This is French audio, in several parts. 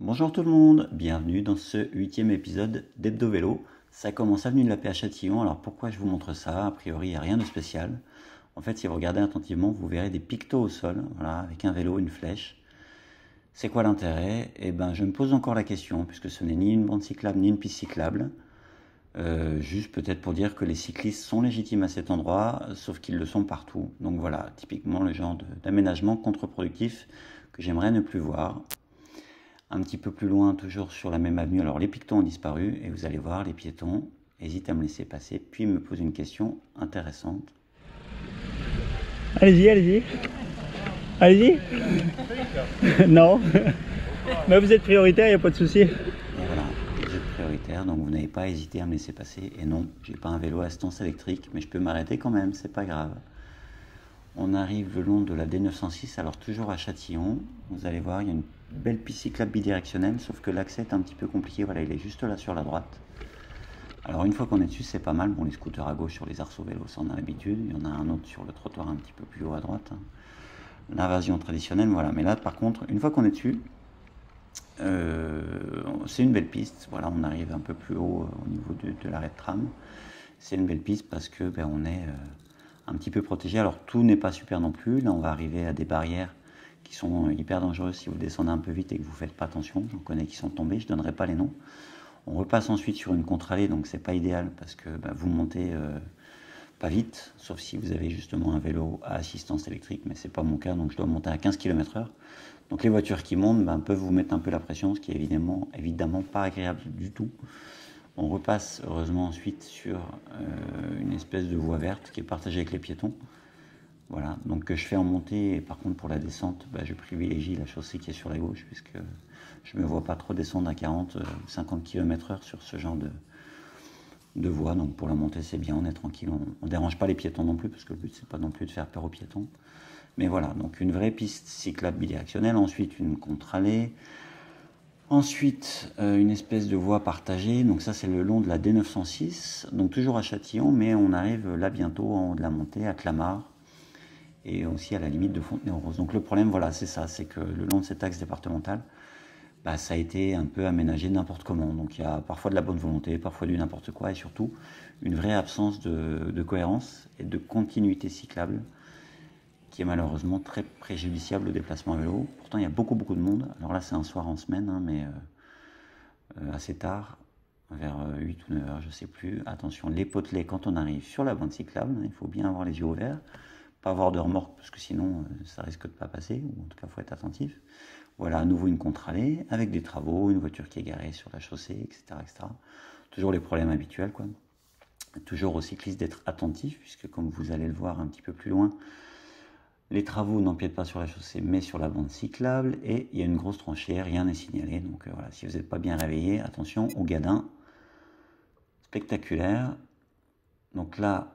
Bonjour tout le monde, bienvenue dans ce 8e épisode d'Hebdo Vélo. Ça commence avenue de la Paix à Châtillon, alors pourquoi je vous montre ça? A priori, il n'y a rien de spécial. En fait, si vous regardez attentivement, vous verrez des pictos au sol, voilà, avec un vélo, une flèche. C'est quoi l'intérêt? Eh ben, je me pose encore la question, puisque ce n'est ni une bande cyclable ni une piste cyclable. Juste peut-être pour dire que les cyclistes sont légitimes à cet endroit, sauf qu'ils le sont partout. Donc voilà, typiquement le genre d'aménagement contre-productif que j'aimerais ne plus voir. Un petit peu plus loin, toujours sur la même avenue, alors les piétons ont disparu et vous allez voir, les piétons hésitent à me laisser passer, puis me posent une question intéressante. Allez-y, allez-y. Allez-y. Non. Mais vous êtes prioritaire, il n'y a pas de souci. Et voilà, vous êtes prioritaire, donc vous n'avez pas hésité à me laisser passer. Et non, j'ai pas un vélo à assistance électrique, mais je peux m'arrêter quand même, c'est pas grave. On arrive le long de la D906, alors toujours à Châtillon. Vous allez voir, il y a une belle piste cyclable bidirectionnelle, sauf que l'accès est un petit peu compliqué. Voilà, il est juste là sur la droite. Alors une fois qu'on est dessus, c'est pas mal. Bon, les scooters à gauche sur les arceaux vélos, ça on a l'habitude. Il y en a un autre sur le trottoir un petit peu plus haut à droite. L'invasion traditionnelle, voilà. Mais là, par contre, une fois qu'on est dessus, c'est une belle piste. Voilà, on arrive un peu plus haut au niveau de l'arrêt de tram. C'est une belle piste parce que on est un petit peu protégé. Alors tout n'est pas super non plus. Là, on va arriver à des barrières qui sont hyper dangereuses si vous descendez un peu vite et que vous ne faites pas attention. J'en connais qui sont tombés, je ne donnerai pas les noms. On repasse ensuite sur une contre-allée, donc c'est pas idéal parce que vous montez pas vite, sauf si vous avez justement un vélo à assistance électrique, mais c'est pas mon cas, donc je dois monter à 15 km/h. Donc les voitures qui montent peuvent vous mettre un peu la pression, ce qui est évidemment pas agréable du tout. On repasse heureusement ensuite sur une espèce de voie verte qui est partagée avec les piétons. Voilà, donc que je fais en montée, et par contre pour la descente, je privilégie la chaussée qui est sur la gauche, puisque je ne me vois pas trop descendre à 40 ou 50 km/h sur ce genre de voie. Donc pour la montée, c'est bien, on est tranquille, on ne dérange pas les piétons non plus, parce que le but, c'est pas non plus de faire peur aux piétons. Mais voilà, donc une vraie piste cyclable bidirectionnelle, ensuite une contre-allée, ensuite une espèce de voie partagée, donc ça c'est le long de la D906, donc toujours à Châtillon, mais on arrive là bientôt en haut de la montée, à Clamart, et aussi à la limite de Fontenay-aux-Roses. Donc le problème, voilà, c'est ça, c'est que le long de cet axe départemental, ça a été un peu aménagé n'importe comment. Donc il y a parfois de la bonne volonté, parfois du n'importe quoi, et surtout une vraie absence de cohérence et de continuité cyclable, qui est malheureusement très préjudiciable au déplacement à vélo. Pourtant il y a beaucoup de monde. Alors là c'est un soir en semaine, mais assez tard, vers 8 ou 9 heures, je ne sais plus. Attention, les potelets, quand on arrive sur la bande cyclable, il faut bien avoir les yeux ouverts, pas avoir de remorque, parce que sinon ça risque de ne pas passer, ou en tout cas il faut être attentif. Voilà, à nouveau une contre-allée, avec des travaux, une voiture qui est garée sur la chaussée, etc. etc. Toujours les problèmes habituels, quoi. Toujours aux cyclistes d'être attentifs, puisque comme vous allez le voir un petit peu plus loin, les travaux n'empiètent pas sur la chaussée, mais sur la bande cyclable, et il y a une grosse tranchée, rien n'est signalé. Donc voilà, si vous n'êtes pas bien réveillé, attention aux gadins spectaculaires. Donc là,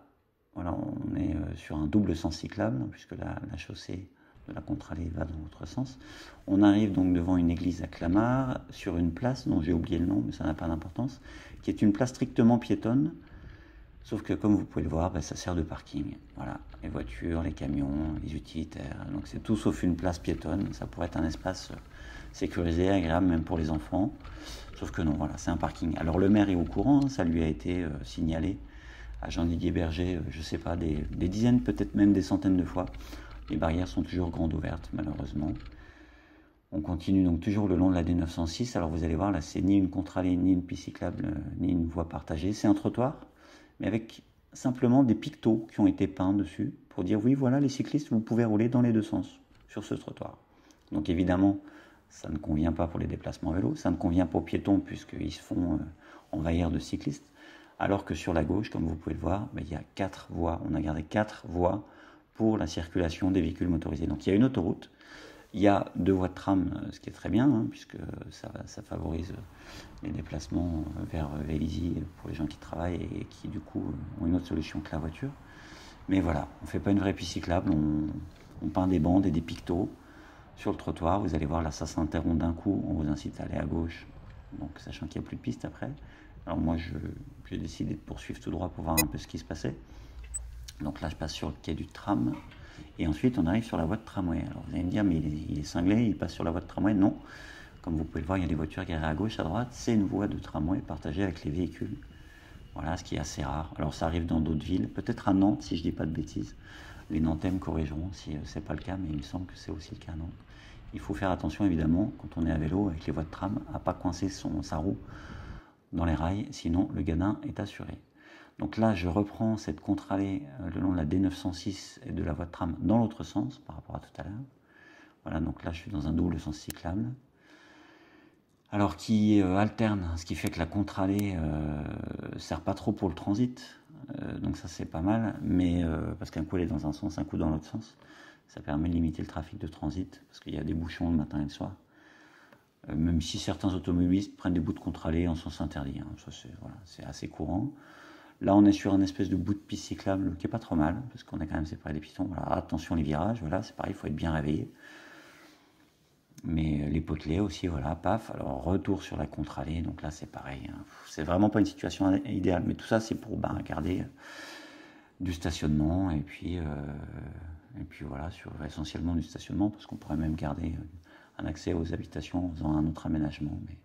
voilà, on est sur un double sens cyclable, puisque la chaussée de la contre-allée va dans l'autre sens. On arrive donc devant une église à Clamart, sur une place dont j'ai oublié le nom, mais ça n'a pas d'importance, qui est une place strictement piétonne, sauf que comme vous pouvez le voir, ça sert de parking. Voilà, les voitures, les camions, les utilitaires, donc c'est tout sauf une place piétonne. Ça pourrait être un espace sécurisé, agréable même pour les enfants, sauf que non, voilà, c'est un parking. Alors le maire est au courant, ça lui a été signalé à Jean-Didier Berger, je ne sais pas, des dizaines, peut-être même des centaines de fois. Les barrières sont toujours grandes ouvertes, malheureusement. On continue donc toujours le long de la D906. Alors vous allez voir, là, c'est ni une contre-allée, ni une piste cyclable, ni une voie partagée. C'est un trottoir, mais avec simplement des pictos qui ont été peints dessus pour dire oui, voilà, les cyclistes, vous pouvez rouler dans les deux sens sur ce trottoir. Donc évidemment, ça ne convient pas pour les déplacements à vélo, ça ne convient pas aux piétons puisqu'ils se font envahir de cyclistes. Alors que sur la gauche, comme vous pouvez le voir, il y a 4 voies. On a gardé 4 voies pour la circulation des véhicules motorisés. Donc il y a une autoroute, il y a 2 voies de tram, ce qui est très bien, puisque ça favorise les déplacements vers Vélizy pour les gens qui travaillent et qui du coup ont une autre solution que la voiture. Mais voilà, on ne fait pas une vraie piste cyclable, on peint des bandes et des pictos sur le trottoir. Vous allez voir, là ça s'interrompt d'un coup, on vous incite à aller à gauche, donc sachant qu'il n'y a plus de piste après. Alors moi j'ai décidé de poursuivre tout droit pour voir un peu ce qui se passait. Donc là je passe sur le quai du tram et ensuite on arrive sur la voie de tramway. Alors vous allez me dire mais il est cinglé, il passe sur la voie de tramway. Non, Comme vous pouvez le voir, il y a des voitures garées à gauche, à droite. C'est une voie de tramway partagée avec les véhicules. Voilà, ce qui est assez rare. Alors ça arrive dans d'autres villes, peut-être à Nantes, si je dis pas de bêtises. Les Nantais me corrigeront si c'est pas le cas, mais il me semble que c'est aussi le cas à Nantes. Il faut faire attention, évidemment, quand on est à vélo avec les voies de tram, à pas coincer sa roue dans les rails, sinon le gadin est assuré. Donc là, je reprends cette contre-allée le long de la D906 et de la voie de tram dans l'autre sens, par rapport à tout à l'heure. Voilà, donc là, je suis dans un double sens cyclable. Alors qui alterne, ce qui fait que la contre-allée sert pas trop pour le transit, donc ça c'est pas mal, mais parce qu'un coup elle est dans un sens, un coup dans l'autre sens, ça permet de limiter le trafic de transit, parce qu'il y a des bouchons le matin et le soir, même si certains automobilistes prennent des bouts de contre-allée en sens interdit, hein. Ça c'est assez courant. Là on est sur un espèce de bout de piste cyclable qui est pas trop mal, parce qu'on est quand même séparé des piétons. Voilà, attention les virages, voilà, c'est pareil, il faut être bien réveillé. Mais les potelets aussi, voilà, paf. Alors retour sur la contre-allée, donc là c'est pareil, hein. C'est vraiment pas une situation idéale, mais tout ça c'est pour garder du stationnement et puis voilà, sur essentiellement du stationnement, parce qu'on pourrait même garder un accès aux habitations en faisant un autre aménagement. Mais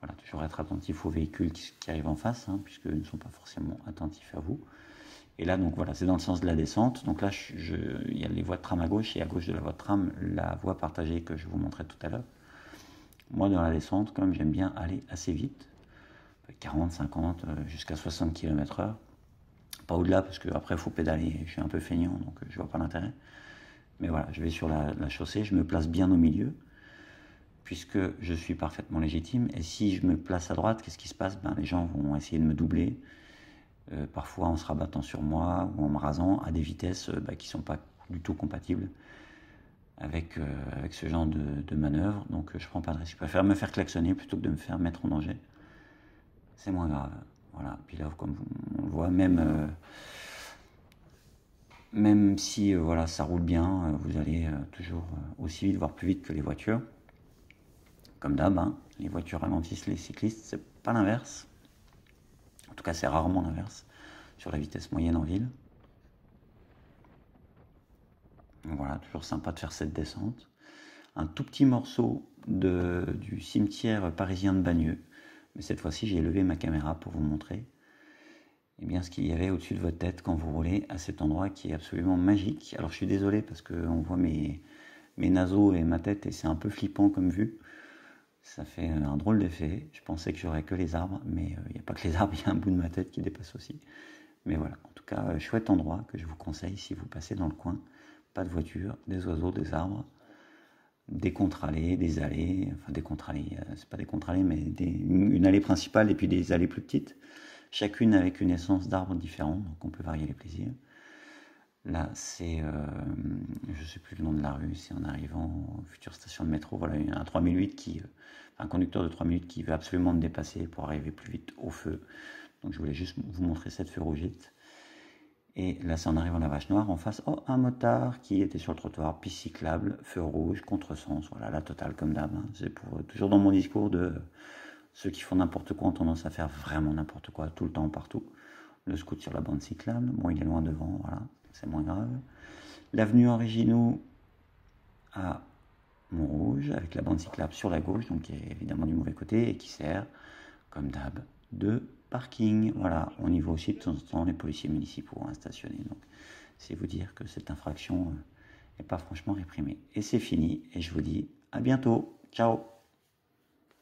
voilà, toujours être attentif aux véhicules qui arrivent en face, hein, puisqu'ils ne sont pas forcément attentifs à vous. Et là, donc voilà, c'est dans le sens de la descente. Donc là, il y a les voies de tram à gauche et à gauche de la voie de tram, la voie partagée que je vous montrais tout à l'heure. Moi, dans la descente, quand même, j'aime bien aller assez vite. 40, 50, jusqu'à 60 km/h. Pas au-delà, parce qu'après, il faut pédaler. Je suis un peu feignant, donc je vois pas l'intérêt. Mais voilà, je vais sur la chaussée, je me place bien au milieu, puisque je suis parfaitement légitime. Et si je me place à droite, qu'est-ce qui se passe? Les gens vont essayer de me doubler. Parfois en se rabattant sur moi ou en me rasant à des vitesses qui ne sont pas du tout compatibles avec ce genre de manœuvre. Donc je ne prends pas de risque. Je préfère me faire klaxonner plutôt que de me faire mettre en danger. C'est moins grave. Voilà. Puis là, comme on le voit, même si voilà, ça roule bien, vous allez toujours aussi vite, voire plus vite que les voitures. Comme d'hab, hein, les voitures ralentissent les cyclistes, c'est pas l'inverse. En tout cas, c'est rarement l'inverse sur la vitesse moyenne en ville. Voilà, toujours sympa de faire cette descente. Un tout petit morceau du cimetière parisien de Bagneux. Mais cette fois-ci, j'ai levé ma caméra pour vous montrer ce qu'il y avait au-dessus de votre tête quand vous roulez à cet endroit qui est absolument magique. Alors, je suis désolé parce qu'on voit mes naseaux et ma tête et c'est un peu flippant comme vue. Ça fait un drôle d'effet. Je pensais que j'aurais que les arbres, mais il n'y a pas que les arbres, il y a un bout de ma tête qui dépasse aussi. Mais voilà, en tout cas, chouette endroit que je vous conseille si vous passez dans le coin. Pas de voiture, des oiseaux, des arbres, des contre-allées, des allées, enfin des contre-allées, c'est pas des contre-allées, mais une allée principale et puis des allées plus petites, chacune avec une essence d'arbres différente, donc on peut varier les plaisirs. Là, c'est, je ne sais plus le nom de la rue, c'est en arrivant aux futures stations de métro. Voilà, un 3008 un conducteur de 3008 qui veut absolument me dépasser pour arriver plus vite au feu. Donc je voulais juste vous montrer cette feu rougite. Et là, c'est en arrivant à la Vache Noire, en face, un motard qui était sur le trottoir, piste cyclable, feu rouge, contresens. Voilà, la totale comme d'hab, hein. C'est toujours dans mon discours de ceux qui font n'importe quoi ont tendance à faire vraiment n'importe quoi, tout le temps, partout. Le scout sur la bande cyclable, bon, il est loin devant, voilà, c'est moins grave. L'avenue Origino à Montrouge, avec la bande cyclable sur la gauche, donc qui est évidemment du mauvais côté, et qui sert, comme d'hab, de parking. Voilà, on y voit aussi de temps en temps les policiers municipaux stationnés. Donc, c'est vous dire que cette infraction n'est pas franchement réprimée. Et c'est fini, et je vous dis à bientôt. Ciao!